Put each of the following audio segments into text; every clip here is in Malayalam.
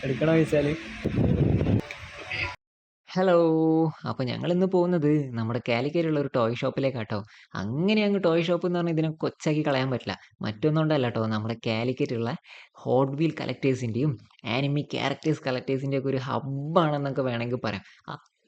എടുക്കണോ ചോദിച്ചാല് ഹലോ. അപ്പൊ ഞങ്ങളിന്ന് പോകുന്നത് നമ്മുടെ കാലിക്കറ്റുള്ള ഒരു ടോയ് ഷോപ്പിലേക്കാട്ടോ. അങ്ങനെ അങ്ങ് ടോയ് ഷോപ്പ് എന്ന് പറഞ്ഞാൽ ഇതിനെ കൊച്ചാക്കി കളയാൻ പറ്റില്ല. മറ്റൊന്നും കൊണ്ടല്ല ട്ടോ. നമ്മുടെ കാലിക്കറ്റുള്ള ഹോട്ട് വീൽ കളക്ടേഴ്സിന്റെയും ആനിമി ക്യാരക്ടേഴ്സ് കളക്ടേഴ്സിന്റെയും ഒക്കെ ഒരു ഹബ്ബാണെന്നൊക്കെ വേണമെങ്കിൽ പറയാം.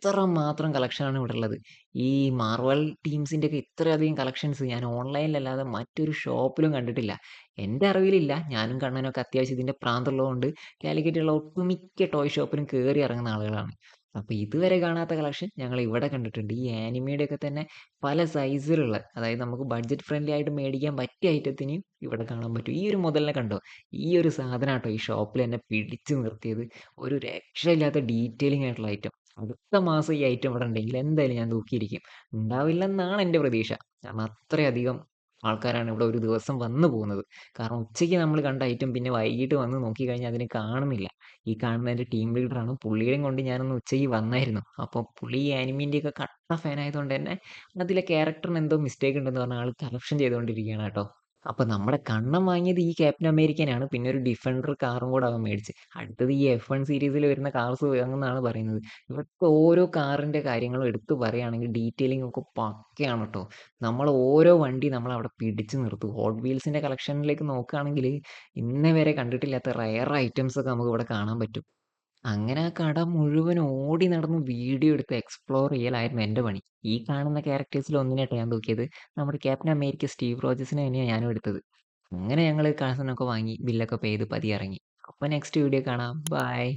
അത്രമാത്രം കളക്ഷനാണ് ഇവിടെ ഉള്ളത്. ഈ മാർവൽ ടീംസിന്റെ ഒക്കെ ഇത്രയധികം കളക്ഷൻസ് ഞാൻ ഓൺലൈനിലല്ലാതെ മറ്റൊരു ഷോപ്പിലും കണ്ടിട്ടില്ല. എന്റെ അറിവിലില്ല. ഞാനും കണ്ണനൊക്കെ അത്യാവശ്യം ഇതിന്റെ പ്രാന്തുള്ളതുകൊണ്ട് കാലിക്കറ്റുള്ള ഒട്ടുമിക്ക ടോയ് ഷോപ്പിലും കേറി ഇറങ്ങുന്ന ആളുകളാണ്. അപ്പൊ ഇതുവരെ കാണാത്ത കളക്ഷൻ ഞങ്ങൾ ഇവിടെ കണ്ടിട്ടുണ്ട്. ഈ ആനിമയുടെ ഒക്കെ തന്നെ പല സൈസിലുള്ള, അതായത് നമുക്ക് ബഡ്ജറ്റ് ഫ്രണ്ട്ലി ആയിട്ട് മേടിക്കാൻ പറ്റിയ ഐറ്റത്തിനെയും ഇവിടെ കാണാൻ പറ്റും. ഈ ഒരു മുതലിനെ കണ്ടോ? ഈ ഒരു സാധനാട്ടോ ഈ ഷോപ്പിൽ എന്നെ പിടിച്ചു നിർത്തിയത്. ഒരു രക്ഷയില്ലാത്ത ഡീറ്റെയിലിംഗ് ആയിട്ടുള്ള ഐറ്റം. അടുത്ത മാസം ഈ ഐറ്റം ഇവിടെ ഉണ്ടെങ്കിൽ എന്തായാലും ഞാൻ തൂക്കിയിരിക്കും. ഉണ്ടാവില്ലെന്നാണ് എന്റെ പ്രതീക്ഷ. കാരണം അത്രയധികം ആൾക്കാരാണ് ഇവിടെ ഒരു ദിവസം വന്നു പോകുന്നത്. കാരണം ഉച്ചയ്ക്ക് നമ്മൾ കണ്ട ഐറ്റം പിന്നെ വൈകിട്ട് വന്ന് നോക്കിക്കഴിഞ്ഞാൽ അതിനെ കാണുന്നില്ല. ഈ കാണുന്ന എന്റെ ടീം ലീഡറാണ്. പുള്ളിയേയും കൊണ്ട് ഞാനൊന്ന് ഉച്ചയ്ക്ക് വന്നായിരുന്നു. അപ്പൊ പുള്ളി ഈ ആനിമീന്റെയൊക്കെ കട്ട ഫാൻ ആയതുകൊണ്ട് തന്നെ അതിലെ ക്യാരക്ടറിന് എന്തോ മിസ്റ്റേക്ക് ഉണ്ടെന്ന് പറഞ്ഞ ആൾ കറക്ഷൻ ചെയ്തുകൊണ്ടിരിക്കുകയാണ് കേട്ടോ. അപ്പൊ നമ്മുടെ കണ്ണൻ വാങ്ങിയത് ഈ ക്യാപ്റ്റൻ അമേരിക്കനാണ്. പിന്നെ ഒരു ഡിഫൻഡർ കാറും കൂടെ അവൻ മേടിച്ച്. അടുത്തത് ഈ F1 സീരീസിൽ വരുന്ന കാർസ് വാങ്ങുമെന്നാണ് പറയുന്നത്. ഇവിടുത്തെ ഓരോ കാറിന്റെ കാര്യങ്ങളും എടുത്തു പറയുകയാണെങ്കിൽ ഡീറ്റെയിലിംഗ് ഒക്കെ പക്കയാണ് കേട്ടോ. നമ്മൾ ഓരോ വണ്ടി നമ്മൾ അവിടെ പിടിച്ചു നിർത്തും. ഹോട്ട് വീൽസിന്റെ കളക്ഷനിലേക്ക് നോക്കുകയാണെങ്കിൽ ഇന്നേ വരെ കണ്ടിട്ടില്ലാത്ത റയർ ഐറ്റംസ് ഒക്കെ നമുക്ക് ഇവിടെ കാണാൻ പറ്റും. അങ്ങനെ ആ കട മുഴുവൻ ഓടി നടന്ന് വീഡിയോ എടുത്ത് എക്സ്പ്ലോർ ചെയ്യലായിരുന്നു എന്റെ പണി. ഈ കാണുന്ന ക്യാരക്ടേഴ്സിൽ ഒന്നിനെട്ടോ ഞാൻ തൂക്കിയത്. നമ്മുടെ ക്യാപ്റ്റൻ അമേരിക്ക സ്റ്റീവ് റോജേഴ്സിനെ തന്നെയാണ് ഞാനും എടുത്തത്. അങ്ങനെ ഞങ്ങള് കാശൊക്കെ വാങ്ങി ബില്ലൊക്കെ പേ ചെയ്ത് പതിയെ ഇറങ്ങി. അപ്പൊ നെക്സ്റ്റ് വീഡിയോ കാണാം. ബൈ.